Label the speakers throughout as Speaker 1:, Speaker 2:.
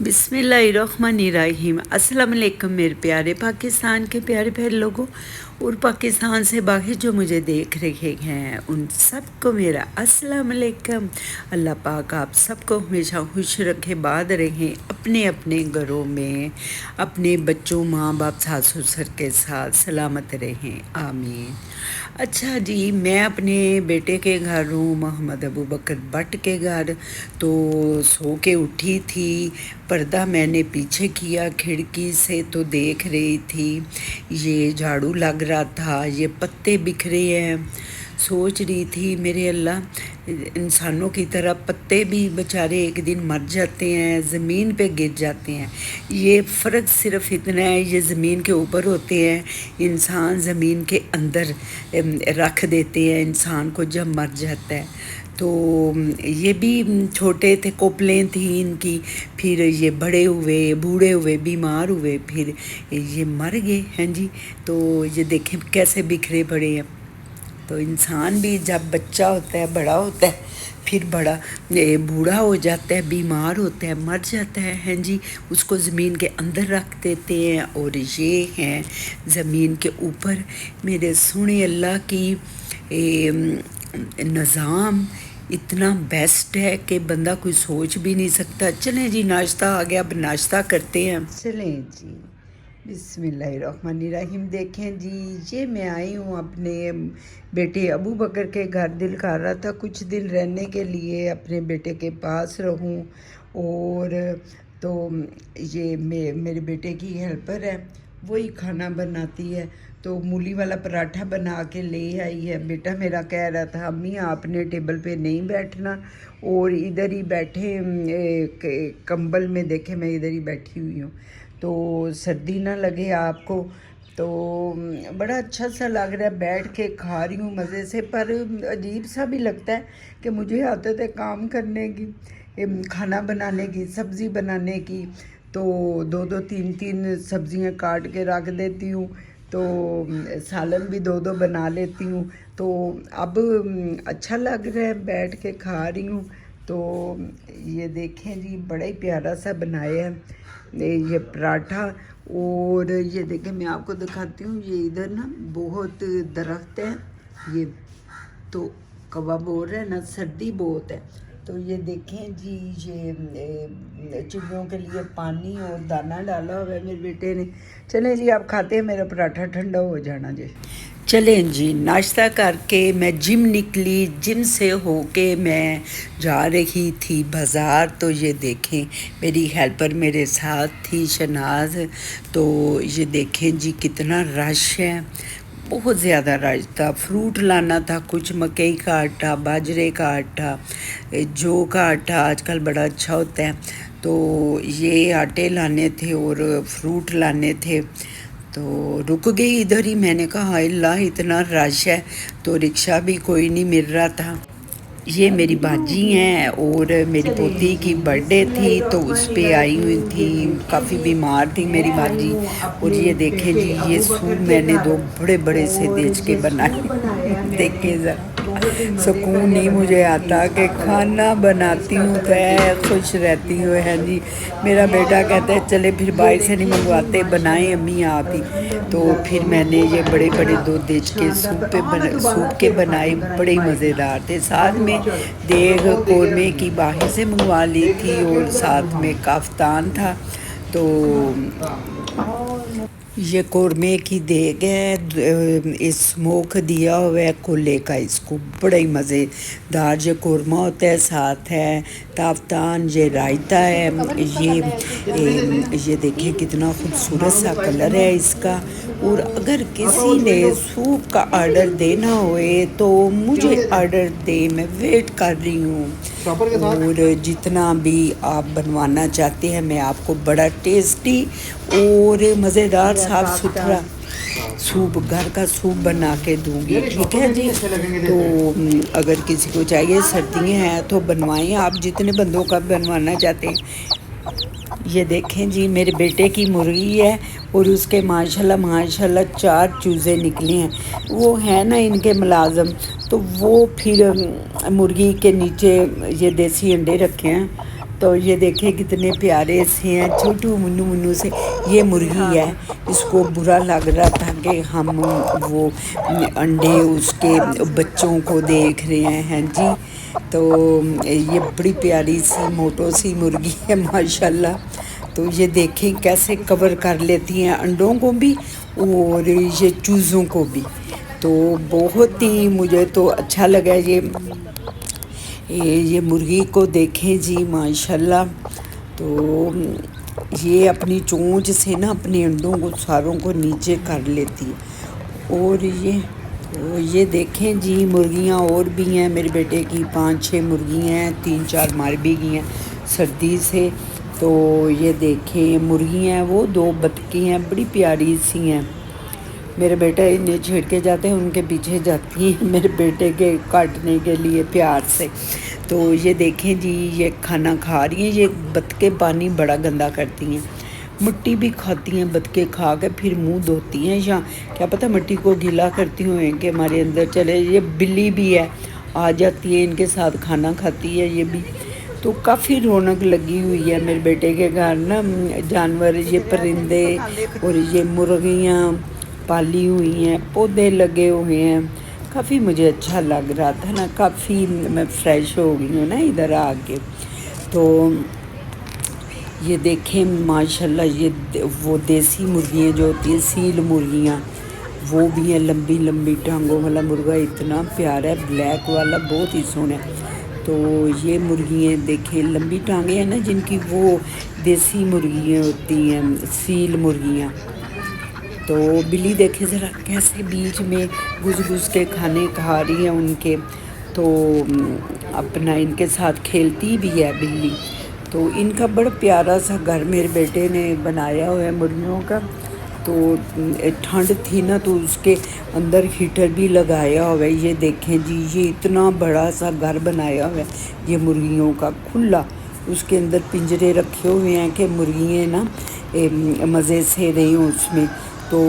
Speaker 1: बिस्मिल्लाहिर्रहमानिर्रहीम। अस्सलाम वालेकुम मेरे प्यारे पाकिस्तान के प्यारे प्यारे लोगों और पाकिस्तान से बाहर जो मुझे देख रहे हैं उन सबको मेरा अस्सलाम वालेकुम। अल्लाह पाक आप सबको हमेशा खुश रखे, बाद रहें अपने अपने घरों में, अपने बच्चों माँ बाप सास ससुर के साथ सलामत रहें, आमीन। अच्छा जी, मैं अपने बेटे के घर हूँ, मोहम्मद अबू बकर भट्ट के घर। तो सो के उठी थी, पर्दा मैंने पीछे किया खिड़की से तो देख रही थी ये झाड़ू लग रहा था, ये पत्ते बिखरे हैं। सोच रही थी मेरे अल्लाह, इंसानों की तरह पत्ते भी बेचारे एक दिन मर जाते हैं, ज़मीन पे गिर जाते हैं। ये फ़र्क सिर्फ इतना है, ये ज़मीन के ऊपर होते हैं, इंसान ज़मीन के अंदर रख देते हैं इंसान को जब मर जाता है। तो ये भी छोटे थे, कोपलें थी इनकी, फिर ये बड़े हुए, बूढ़े हुए, बीमार हुए, फिर ये मर गए हैं जी। तो ये देखें कैसे बिखरे पड़े हैं। तो इंसान भी जब बच्चा होता है, बड़ा होता है, फिर बड़ा बूढ़ा हो जाता है, बीमार होता है, मर जाता है हैं जी, उसको ज़मीन के अंदर रख देते हैं। और ये हैं ज़मीन के ऊपर। मेरे सुने अल्लाह की निज़ाम इतना बेस्ट है कि बंदा कोई सोच भी नहीं सकता। चलें जी, नाश्ता आ गया, अब नाश्ता करते हैं। चलें जी, बिस्मिल्लाहिर्रहमानिर्रहीम। देखें जी, ये मैं आई हूँ अपने बेटे अबू बकर के घर। दिल कर रहा था कुछ दिन रहने के लिए अपने बेटे के पास रहूँ। और तो ये मेरे बेटे की हेल्पर है, वही खाना बनाती है। तो मूली वाला पराठा बना के ले आई है। बेटा मेरा कह रहा था अम्मी आपने टेबल पे नहीं बैठना, और इधर ही बैठे कंबल में, देखे मैं इधर ही बैठी हुई हूँ तो सर्दी ना लगे आपको। तो बड़ा अच्छा सा लग रहा है, बैठ के खा रही हूँ मज़े से। पर अजीब सा भी लगता है कि मुझे आदत है काम करने की, खाना बनाने की, सब्ज़ी बनाने की। तो दो दो तीन तीन सब्ज़ियाँ काट के रख देती हूँ, तो सालन भी दो दो बना लेती हूँ। तो अब अच्छा लग रहा है, बैठ के खा रही हूँ। तो ये देखें जी, बड़ा ही प्यारा सा बनाया है ये पराठा। और ये देखें, मैं आपको दिखाती हूँ, ये इधर ना बहुत दरख्त है ये, तो कवा बोल रहा है ना, सर्दी बहुत है। तो ये देखें जी, ये चिड़ियों के लिए पानी और दाना डाला हुआ है मेरे बेटे ने। चलें जी, आप खाते हैं, मेरा पराठा ठंडा हो जाना जी। चलें जी, नाश्ता करके मैं जिम निकली, जिम से होके मैं जा रही थी बाज़ार। तो ये देखें मेरी हेल्पर मेरे साथ थी, शनाज। तो ये देखें जी कितना रश है, बहुत ज़्यादा रश था। फ्रूट लाना था, कुछ मकई का आटा, बाजरे का आटा, जौ का आटा आजकल बड़ा अच्छा होता है। तो ये आटे लाने थे और फ्रूट लाने थे। तो रुक गई इधर ही। मैंने कहा हाय अल्लाह इतना रश है, तो रिक्शा भी कोई नहीं मिल रहा था। ये मेरी बाजी हैं और मेरी पोती की बर्थडे थी तो उस पे आई हुई थी, काफ़ी बीमार थी मेरी बाजी। और ये देखें जी, ये सूप मैंने दो बड़े बड़े से देच के बनाए देखे ज़रा, सुकून नहीं मुझे आता कि खाना बनाती हूँ तो खुश रहती हूँ है जी। मेरा बेटा कहता है चले फिर बाहर से नहीं मंगवाते, बनाएं अम्मी आप ही। तो फिर मैंने ये बड़े बड़े दो देच के सूप के बनाए, बड़े ही मज़ेदार थे। साथ में देग कौरमे की बाहर से मंगवा ली थी और साथ में काफ्तान था। तो ये कौरमे की देग है, इस स्मोक दिया हुआ है कोले का, इसको बड़ा ही मज़ेदार ये कौरमा होता है। साथ है ताफ्तान, ये रायता है। ये देखिए कितना खूबसूरत सा कलर है इसका। और अगर किसी ने सूप का आर्डर देना होए तो मुझे आर्डर दे, मैं वेट कर रही हूँ। और जितना भी आप बनवाना चाहते हैं मैं आपको बड़ा टेस्टी और मज़ेदार साफ़ सुथरा सूप, घर का सूप बना के दूँगी, ठीक है जी। तो अगर किसी को चाहिए, सर्दियाँ हैं तो बनवाएं आप, जितने बंदों का बनवाना चाहते हैं। ये देखें जी, मेरे बेटे की मुर्गी है और उसके माशाल्लाह माशाल्लाह 4 चूज़े निकले हैं। वो है ना इनके मुलाज़म, तो वो फिर मुर्गी के नीचे ये देसी अंडे रखे हैं, تو یہ دیکھیں کتنے پیارے سے ہیں، چھوٹو منو منو سے۔ یہ مرغی ہے، اس کو برا لگ رہا تھا کہ ہم وہ انڈے اس کے بچوں کو دیکھ رہے ہیں جی۔ تو یہ بڑی پیاری سی موٹو سی مرغی ہے ماشاءاللہ۔ تو یہ دیکھیں کیسے کور کر لیتی ہیں انڈوں کو بھی اور یہ چوزوں کو بھی۔ تو بہت ہی مجھے تو اچھا لگا یہ مرغی کو دیکھیں جی ماشاءاللہ۔ تو یہ اپنی چونچ سے نا اپنے انڈوں کو ساروں کو نیچے کر لیتی ہے۔ اور یہ دیکھیں جی مرغیاں اور بھی ہیں میرے بیٹے کی 5-6 مرغیاں ہیں، 3-4 مر بھی گئی ہیں سردی سے۔ تو یہ دیکھیں مرغیاں ہیں، وہ 2 بطخیں ہیں بڑی پیاری سی ہیں۔ میرے بیٹا انہیں چھیڑ کے جاتے ہیں، ان کے پیچھے جاتی ہیں میرے بیٹے کے کاٹنے کے لیے پیار سے۔ تو یہ دیکھیں جی یہ کھانا کھا رہی ہیں، یہ بطخیں پانی بڑا گندا کرتی ہیں، مٹی بھی کھاتی ہیں بطخیں، کھا کے پھر منہ دھوتی ہیں، یا کیا پتہ مٹی کو گیلا کرتی ہوئیں کہ ہمارے اندر چلے۔ یہ بلی بھی ہے، آ جاتی ہے ان کے ساتھ کھانا کھاتی ہے یہ بھی۔ تو کافی رونق لگی ہوئی ہے میرے بیٹے کے گھر نا، جانور یہ پرندے اور یہ مرغیاں پالی ہوئی ہیں، پودے لگے ہوئے ہیں۔ کافی مجھے اچھا لگ رہا تھا نا، کافی میں فریش ہو گئی ہوں نا ادھر آ کے۔ تو یہ دیکھیں ماشاءاللہ یہ وہ دیسی مرغیاں جو ہوتی ہیں سیل مرغیاں، وہ بھی ہیں لمبی لمبی ٹانگوں والا مرغا اتنا پیارا ہے، بلیک والا بہت ہی سونا ہے۔ تو یہ مرغیاں دیکھیں لمبی ٹانگیں ہیں نا جن کی، وہ دیسی مرغیاں ہوتی ہیں سیل مرغیاں۔ تو بلی دیکھیں ذرا کیسے بیچ میں گھس کے کھانے کھا رہی ہیں ان کے، تو اپنا ان کے ساتھ کھیلتی بھی ہے بلی۔ تو ان کا بڑا پیارا سا گھر میرے بیٹے نے بنایا ہوا ہے مرغیوں کا۔ تو ٹھنڈ تھی نا تو اس کے اندر ہیٹر بھی لگایا ہوا ہے۔ یہ دیکھیں جی یہ اتنا بڑا سا گھر بنایا ہوا ہے یہ مرغیوں کا کھلا، اس کے اندر پنجرے رکھے ہوئے ہیں کہ مرغیاں نا مزے سے رہیں اس میں۔ تو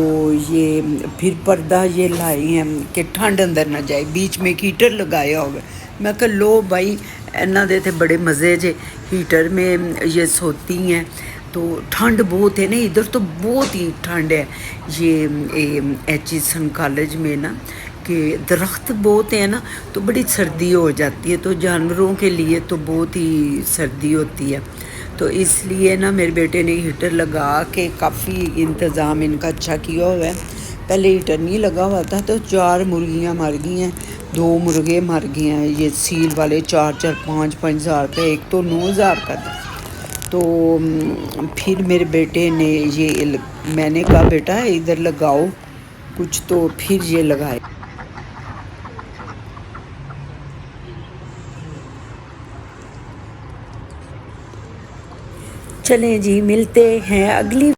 Speaker 1: یہ پھر پردہ یہ لائے ہیں کہ ٹھنڈ اندر نہ جائے، بیچ میں ہیٹر لگایا ہوا ہے۔ میں کہ لو بھائی انہاں دے تے بڑے مزے جے، ہیٹر میں یہ سوتی ہیں۔ تو ٹھنڈ بہت ہے نا ادھر، تو بہت ہی ٹھنڈ ہے یہ ایچیسن کالج میں نا، کہ درخت بہت ہیں نا تو بڑی سردی ہو جاتی ہے، تو جانوروں کے لیے تو بہت ہی سردی ہوتی ہے۔ تو اس لیے نا میرے بیٹے نے ہیٹر لگا کے کافی انتظام ان کا اچھا کیا ہوا ہے۔ پہلے ہیٹر نہیں لگا ہوا تھا تو 4 مرغیاں مر گئی ہیں، 2 مرغے مر گئے ہیں یہ سیل والے، 4-4 5-5 ہزار کا، ایک تو 9,000 کا تھا۔ تو پھر میرے بیٹے نے میں نے کہا بیٹا ادھر لگاؤ کچھ، تو پھر یہ لگائے۔ چلیں جی ملتے ہیں اگلی